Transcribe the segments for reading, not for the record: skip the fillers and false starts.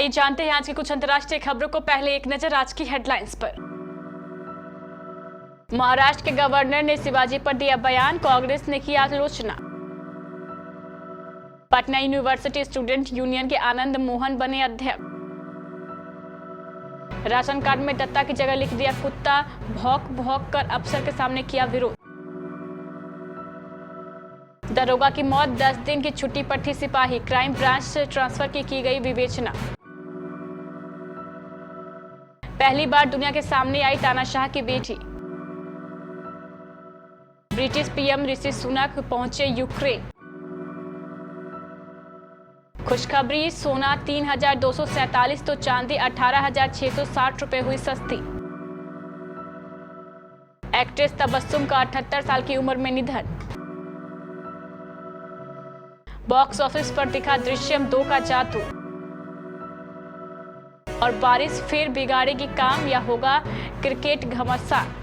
आइए जानते हैं आज की कुछ अंतर्राष्ट्रीय खबरों को। पहले एक नजर आज की हेडलाइंस पर। महाराष्ट्र के गवर्नर ने शिवाजी पर दिया बयान, कांग्रेस ने की आलोचना। पटना यूनिवर्सिटी स्टूडेंट यूनियन के आनंद मोहन बने अध्यक्ष। राशन कार्ड में दत्ता की जगह लिख दिया कुत्ता, भौंक भौंक कर अफसर के सामने किया विरोध। दरोगा की मौत, 10 दिन की छुट्टी पर थी सिपाही, क्राइम ब्रांच से ट्रांसफर की गई विवेचना। पहली बार दुनिया के सामने आई तानाशाह की बेटी। ब्रिटिश पीएम ऋषि सुनक पहुंचे यूक्रेन। खुशखबरी, सोना 3,247 तो चांदी 18,660 रुपए हुई सस्ती। एक्ट्रेस तबस्सुम का 78 साल की उम्र में निधन। बॉक्स ऑफिस पर दिखा दृश्यम 2 का जादू। और बारिश फिर बिगाड़ेगी काम या होगा क्रिकेट घमासान।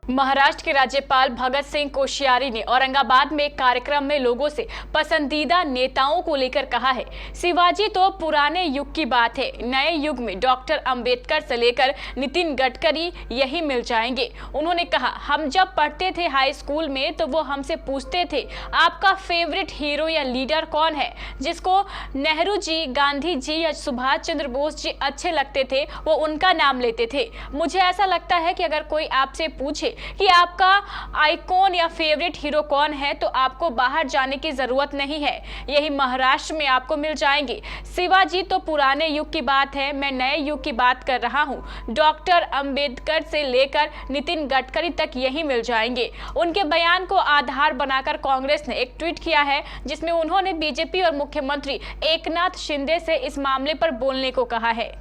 महाराष्ट्र के राज्यपाल भगत सिंह कोश्यारी ने औरंगाबाद में एक कार्यक्रम में लोगों से पसंदीदा नेताओं को लेकर कहा है, शिवाजी तो पुराने युग की बात है, नए युग में डॉक्टर अंबेडकर से लेकर नितिन गडकरी यही मिल जाएंगे। उन्होंने कहा, हम जब पढ़ते थे हाई स्कूल में तो वो हमसे पूछते थे आपका फेवरेट हीरो या लीडर कौन है। जिसको नेहरू जी, गांधी जी या सुभाष चंद्र बोस जी अच्छे लगते थे वो उनका नाम लेते थे। मुझे ऐसा लगता है कि अगर कोई आपसे पूछे कि आपका आइकॉन या फेवरेट हीरो कौन है तो आपको बाहर जाने की जरूरत नहीं है, यही महाराष्ट्र में आपको मिल जाएंगे। शिवाजी तो पुराने युग की बात है, मैं नए युग की बात कर रहा हूं। डॉक्टर अंबेडकर से लेकर नितिन गडकरी तक यही मिल जाएंगे। उनके बयान को आधार बनाकर कांग्रेस ने एक ट्वीट किया है जिसमें उन्होंने बीजेपी और मुख्यमंत्री एकनाथ शिंदे से इस मामले पर बोलने को कहा है।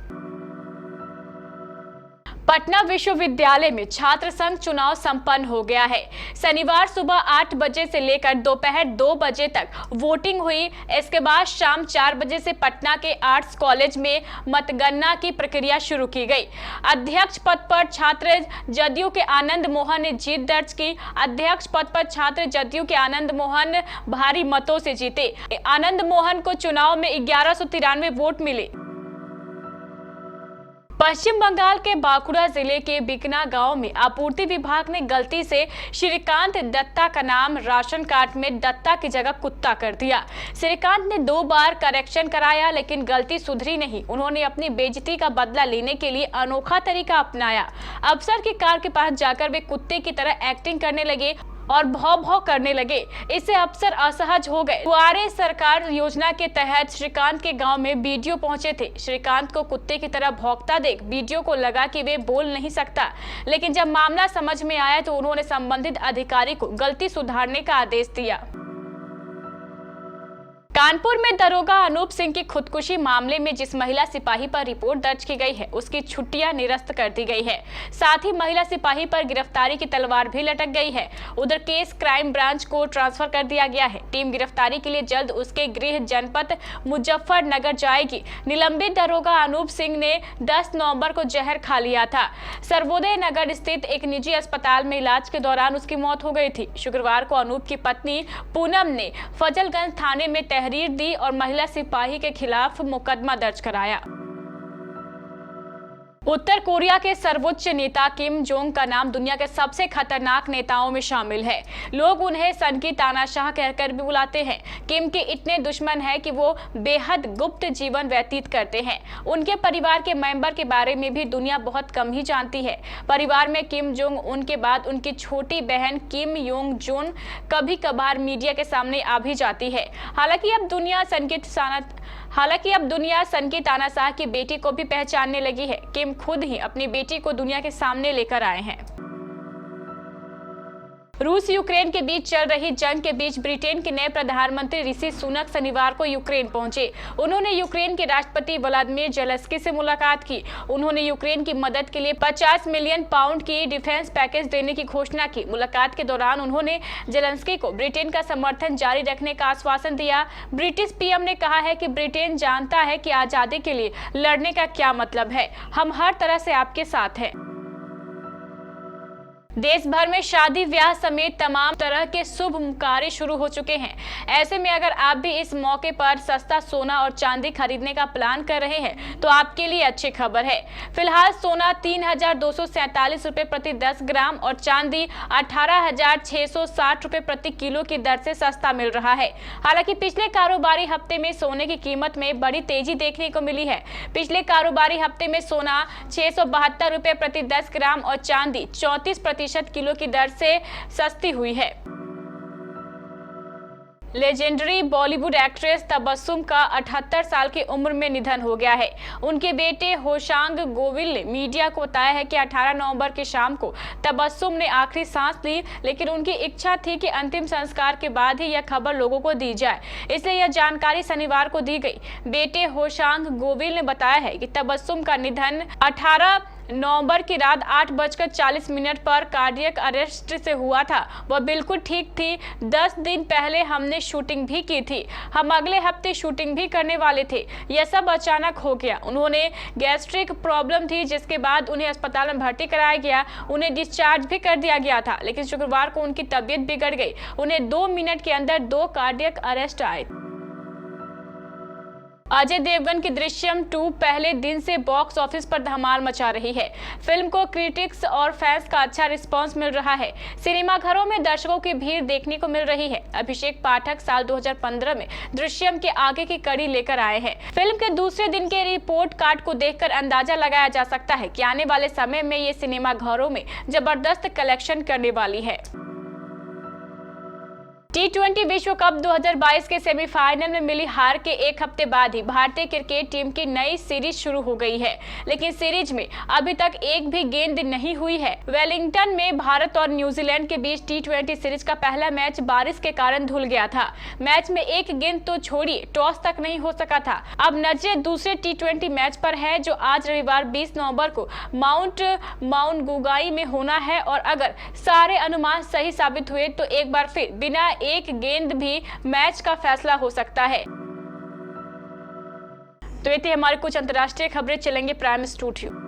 पटना विश्वविद्यालय में छात्र संघ चुनाव संपन्न हो गया है। शनिवार सुबह 8 बजे से लेकर दोपहर 2 बजे तक वोटिंग हुई। इसके बाद शाम 4 बजे से पटना के आर्ट्स कॉलेज में मतगणना की प्रक्रिया शुरू की गई। अध्यक्ष पद पर छात्र जदयू के आनंद मोहन ने जीत दर्ज की। अध्यक्ष पद पर छात्र जदयू के आनंद मोहन भारी मतों से जीते। आनंद मोहन को चुनाव में 1193 वोट मिले। पश्चिम बंगाल के बांकुड़ा जिले के बिकना गांव में आपूर्ति विभाग ने गलती से श्रीकांत दत्ता का नाम राशन कार्ड में दत्ता की जगह कुत्ता कर दिया। श्रीकांत ने 2 बार करेक्शन कराया लेकिन गलती सुधरी नहीं। उन्होंने अपनी बेइज्जती का बदला लेने के लिए अनोखा तरीका अपनाया। अफसर की कार के पास जाकर वे कुत्ते की तरह एक्टिंग करने लगे और भौं भौं करने लगे। इससे अफसर असहज हो गए। दुआरे सरकार योजना के तहत श्रीकांत के गांव में बीडीओ पहुंचे थे। श्रीकांत को कुत्ते की तरह भौंकता देख बीडीओ को लगा कि वे बोल नहीं सकता, लेकिन जब मामला समझ में आया तो उन्होंने संबंधित अधिकारी को गलती सुधारने का आदेश दिया। कानपुर में दरोगा अनूप सिंह की खुदकुशी मामले में जिस महिला सिपाही पर रिपोर्ट दर्ज की गई है उसकी छुट्टियां निरस्त कर दी गई है। साथ ही महिला सिपाही पर गिरफ्तारी की तलवार भी लटक गई है। उधर केस क्राइम ब्रांच को ट्रांसफर कर दिया गया है। टीम गिरफ्तारी के लिए जल्द उसके गृह जनपद मुजफ्फरनगर जाएगी। निलंबित दरोगा अनूप सिंह ने 10 नवंबर को जहर खा लिया था। सर्वोदय नगर स्थित एक निजी अस्पताल में इलाज के दौरान उसकी मौत हो गई थी। शुक्रवार को अनूप की पत्नी पूनम ने फजलगंज थाने में तहरीर दी और महिला सिपाही के खिलाफ मुकदमा दर्ज कराया। उत्तर कोरिया के सर्वोच्च नेता किम जोंग का नाम दुनिया के सबसे खतरनाक नेताओं में शामिल है। लोग उन्हें सन की तानाशाह कहकर भी बुलाते हैं। किम के इतने दुश्मन हैं कि वो बेहद गुप्त जीवन व्यतीत करते हैं। उनके परिवार के मेंबर के बारे में भी दुनिया बहुत कम ही जानती है। परिवार में किम जोंग उन के बाद उनकी छोटी बहन किम योंग जुन कभी कभार मीडिया के सामने आ भी जाती है। हालांकि अब दुनिया सन की तानाशाह की बेटी को भी पहचानने लगी है। किम खुद ही अपनी बेटी को दुनिया के सामने लेकर आए हैं। रूस यूक्रेन के बीच चल रही जंग के बीच ब्रिटेन के नए प्रधानमंत्री ऋषि सुनक शनिवार को यूक्रेन पहुंचे। उन्होंने यूक्रेन के राष्ट्रपति व्लादिमीर ज़ेलेंस्की से मुलाकात की। उन्होंने यूक्रेन की मदद के लिए 50 मिलियन पाउंड की डिफेंस पैकेज देने की घोषणा की। मुलाकात के दौरान उन्होंने ज़ेलेंस्की को ब्रिटेन का समर्थन जारी रखने का आश्वासन दिया। ब्रिटिश पीएम ने कहा है कि ब्रिटेन जानता है कि आजादी के लिए लड़ने का क्या मतलब है। हम हर तरह से आपके साथ हैं। देश भर में शादी ब्याह समेत तमाम तरह के शुभ कार्य शुरू हो चुके हैं। ऐसे में अगर आप भी इस मौके पर सस्ता सोना और चांदी खरीदने का प्लान कर रहे हैं तो आपके लिए अच्छी खबर है। फिलहाल सोना 3,247 रुपए प्रति 10 ग्राम और चांदी 18,660 रुपए प्रति किलो की दर से सस्ता मिल रहा है। हालांकि पिछले कारोबारी हफ्ते में सोने की कीमत में बड़ी तेजी देखने को मिली है। पिछले कारोबारी हफ्ते में सोना 672 रुपए प्रति 10 ग्राम और चांदी 34% किलो की दर से सस्ती हुई है। लेजेंडरी बॉलीवुड एक्ट्रेस तबस्सुम का 78 साल की उम्र में निधन हो गया है। उनके बेटे होशांग गोविल ने मीडिया को बताया है कि 18 नवंबर की शाम को तबस्सुम ने आखिरी सांस ली, लेकिन उनकी इच्छा थी कि अंतिम संस्कार के बाद ही यह खबर लोगों को दी जाए, इसलिए यह जानकारी शनिवार को दी गई। बेटे होशांग गोविल ने बताया है कि तबस्सुम का निधन 18 नवंबर की रात 8:40 पर कार्डियक अरेस्ट से हुआ था। वह बिल्कुल ठीक थी। 10 दिन पहले हमने शूटिंग भी की थी। हम अगले हफ्ते शूटिंग भी करने वाले थे। यह सब अचानक हो गया। उन्होंने गैस्ट्रिक प्रॉब्लम थी, जिसके बाद उन्हें अस्पताल में भर्ती कराया गया। उन्हें डिस्चार्ज भी कर दिया गया था, लेकिन शुक्रवार को उनकी तबीयत बिगड़ गई। उन्हें 2 मिनट के अंदर 2 कार्डियक अरेस्ट आए। अजय देवगन की दृश्यम 2 पहले दिन से बॉक्स ऑफिस पर धमाल मचा रही है। फिल्म को क्रिटिक्स और फैंस का अच्छा रिस्पांस मिल रहा है। सिनेमाघरों में दर्शकों की भीड़ देखने को मिल रही है। अभिषेक पाठक साल 2015 में दृश्यम के आगे की कड़ी लेकर आए हैं। फिल्म के दूसरे दिन के रिपोर्ट कार्ड को देखकर अंदाजा लगाया जा सकता है कि आने वाले समय में ये सिनेमाघरों में जबरदस्त कलेक्शन करने वाली है। T20 विश्व कप 2022 के सेमीफाइनल में मिली हार के एक हफ्ते बाद ही भारतीय क्रिकेट टीम की नई सीरीज शुरू हो गई है, लेकिन सीरीज में अभी तक एक भी गेंद नहीं हुई है। वेलिंगटन में भारत और न्यूजीलैंड के बीच T20 सीरीज का पहला मैच बारिश के कारण धुल गया था। मैच में एक गेंद तो छोड़िए, टॉस तक नहीं हो सका था। अब नजरें दूसरे T20 मैच पर है, जो आज रविवार 20 नवंबर को माउंट गुगाई में होना है। और अगर सारे अनुमान सही साबित हुए तो एक बार फिर बिना एक गेंद भी मैच का फैसला हो सकता है। तो ये थी हमारी कुछ अंतर्राष्ट्रीय खबरें। चलेंगे प्राइम स्टूडियो।